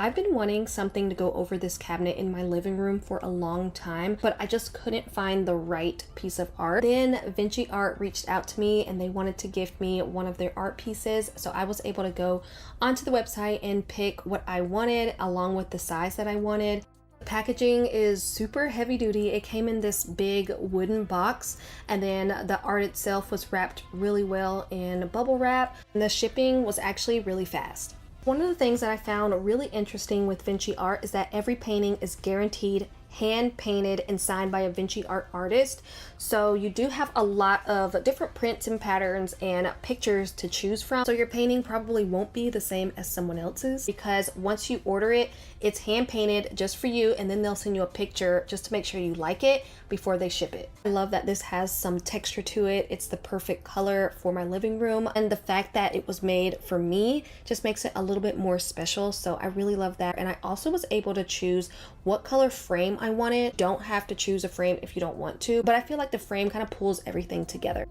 I've been wanting something to go over this cabinet in my living room for a long time, but I just couldn't find the right piece of art. Then VinchyArt reached out to me and they wanted to gift me one of their art pieces. So I was able to go onto the website and pick what I wanted along with the size that I wanted. The packaging is super heavy duty. It came in this big wooden box, and then the art itself was wrapped really well in bubble wrap, and the shipping was actually really fast. One of the things that I found really interesting with VinchyArt is that every painting is guaranteed hand painted and signed by a VinchyArt artist. So you do have a lot of different prints and patterns and pictures to choose from. So your painting probably won't be the same as someone else's, because once you order it, it's hand painted just for you, and then they'll send you a picture just to make sure you like it before they ship it. I love that this has some texture to it. It's the perfect color for my living room, and the fact that it was made for me just makes it a little bit more special. So I really love that. And I also was able to choose what color frame I wanted. Don't have to choose a frame if you don't want to, but I feel like the frame kind of pulls everything together.